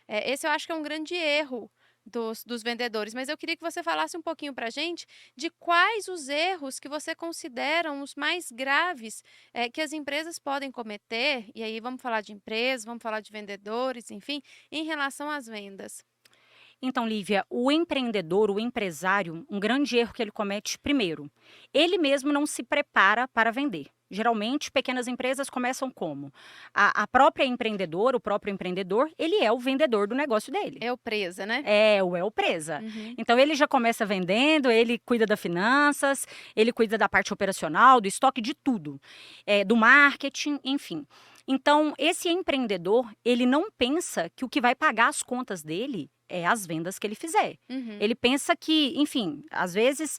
Esse eu acho que é um grande erro dos vendedores, mas eu queria que você falasse um pouquinho para gente de quais os erros que você consideram os mais graves, que as empresas podem cometer, e aí vamos falar de empresas, vamos falar de vendedores, enfim, em relação às vendas. Então, Lívia, o empreendedor, o empresário, um grande erro que ele comete, primeiro, ele mesmo não se prepara para vender. Geralmente, pequenas empresas começam como? A própria empreendedora, o próprio empreendedor, ele é o vendedor do negócio dele. É o presa, né? É, o El Presa. Uhum. Então ele já começa vendendo, ele cuida das finanças, ele cuida da parte operacional, do estoque, de tudo, do marketing, enfim. Então esse empreendedor, ele não pensa que o que vai pagar as contas dele é as vendas que ele fizer. Uhum. Ele pensa que, enfim, às vezes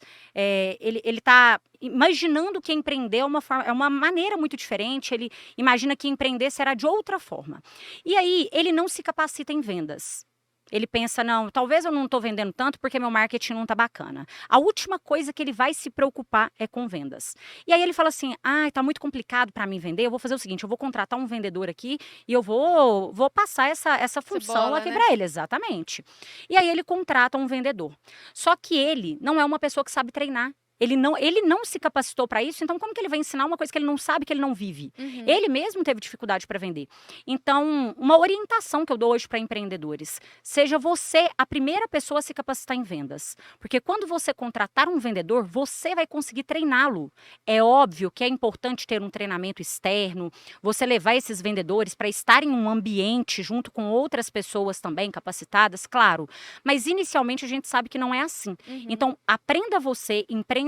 ele está imaginando que empreender é uma maneira muito diferente, ele imagina que empreender será de outra forma. E aí ele não se capacita em vendas. Ele pensa, não, talvez eu não estou vendendo tanto porque meu marketing não está bacana. A última coisa que ele vai se preocupar é com vendas. E aí ele fala assim, está muito complicado para mim vender, eu vou fazer o seguinte, eu vou contratar um vendedor aqui e eu vou passar essa função Cebola, aqui né? para ele, exatamente. E aí ele contrata um vendedor. Só que ele não é uma pessoa que sabe treinar. Ele não se capacitou para isso, então como que ele vai ensinar uma coisa que ele não sabe, que ele não vive? Uhum. Ele mesmo teve dificuldade para vender. Então, uma orientação que eu dou hoje para empreendedores: seja você a primeira pessoa a se capacitar em vendas. Porque quando você contratar um vendedor, você vai conseguir treiná-lo. É óbvio que é importante ter um treinamento externo, você levar esses vendedores para estar em um ambiente junto com outras pessoas também capacitadas, claro. Mas inicialmente a gente sabe que não é assim. Uhum. Então, aprenda você, empreendedor,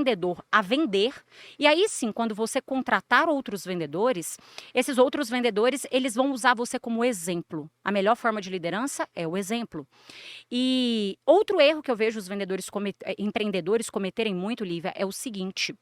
a vender. E aí sim, quando você contratar outros vendedores, esses outros vendedores, eles vão usar você como exemplo. A melhor forma de liderança é o exemplo. E outro erro que eu vejo os empreendedores cometerem muito, Lívia, é o seguinte: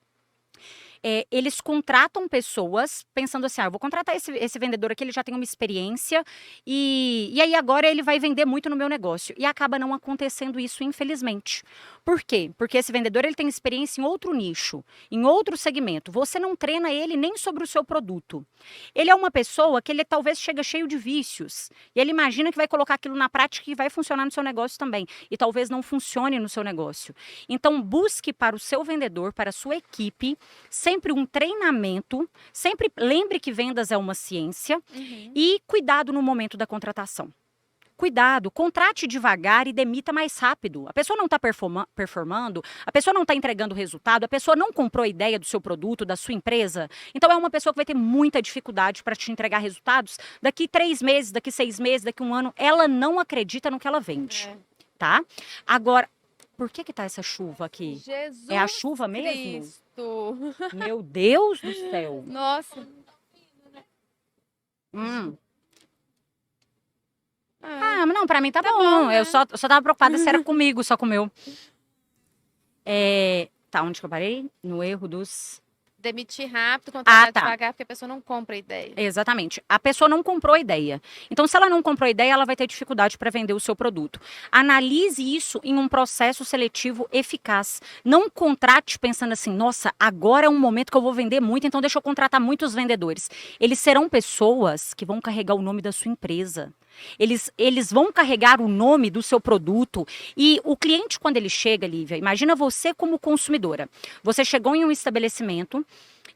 eles contratam pessoas pensando assim, eu vou contratar esse vendedor aqui, ele já tem uma experiência e aí agora ele vai vender muito no meu negócio. E acaba não acontecendo isso, infelizmente. Por quê? Porque esse vendedor, ele tem experiência em outro nicho, em outro segmento. Você não treina ele nem sobre o seu produto. Ele é uma pessoa que ele talvez chega cheio de vícios e ele imagina que vai colocar aquilo na prática e vai funcionar no seu negócio também. E talvez não funcione no seu negócio. Então busque para o seu vendedor, para a sua equipe, sempre um treinamento, sempre lembre que vendas é uma ciência Uhum. e cuidado no momento da contratação. Cuidado, contrate devagar e demita mais rápido. A pessoa não está performando, a pessoa não está entregando resultado, a pessoa não comprou a ideia do seu produto, da sua empresa. Então é uma pessoa que vai ter muita dificuldade para te entregar resultados daqui 3 meses, daqui 6 meses, daqui um ano. Ela não acredita no que ela vende, É. tá? Agora, por que tá essa chuva aqui? É a Jesus chuva mesmo? Cristo! Meu Deus do céu. Nossa. Hum. Ah, Ah, mas não, pra mim tá tá bom, bom. Eu né? só tava preocupada se era comigo, só com o meu. Tá, onde que eu parei? No erro dos. Demitir rápido, Ah, contratar tá. devagar, porque a pessoa não compra a ideia. Exatamente. A pessoa não comprou a ideia. Então, se ela não comprou a ideia, ela vai ter dificuldade para vender o seu produto. Analise isso em um processo seletivo eficaz. Não contrate pensando assim, nossa, agora é um momento que eu vou vender muito, então deixa eu contratar muitos vendedores. Eles serão pessoas que vão carregar o nome da sua empresa. Eles vão carregar o nome do seu produto. E o cliente, quando ele chega, Lívia, imagina você como consumidora. Você chegou em um estabelecimento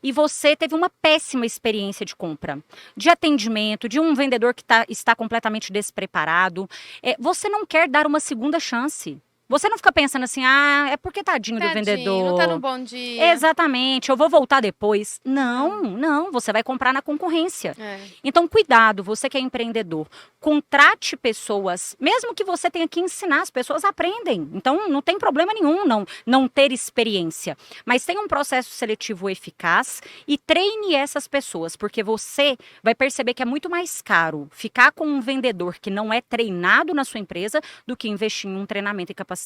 e você teve uma péssima experiência de compra, de atendimento, de um vendedor que está completamente despreparado. Você não quer dar uma segunda chance. Você não fica pensando assim, é porque tadinho do Tadinho, não tá num vendedor. bom dia. Exatamente, eu vou voltar depois. Não. Não, não, você vai comprar na concorrência. É. Então, cuidado, você que é empreendedor, contrate pessoas, mesmo que você tenha que ensinar, as pessoas aprendem. Então, não tem problema nenhum não ter experiência. Mas tenha um processo seletivo eficaz e treine essas pessoas, porque você vai perceber que é muito mais caro ficar com um vendedor que não é treinado na sua empresa do que investir em um treinamento e capacitação.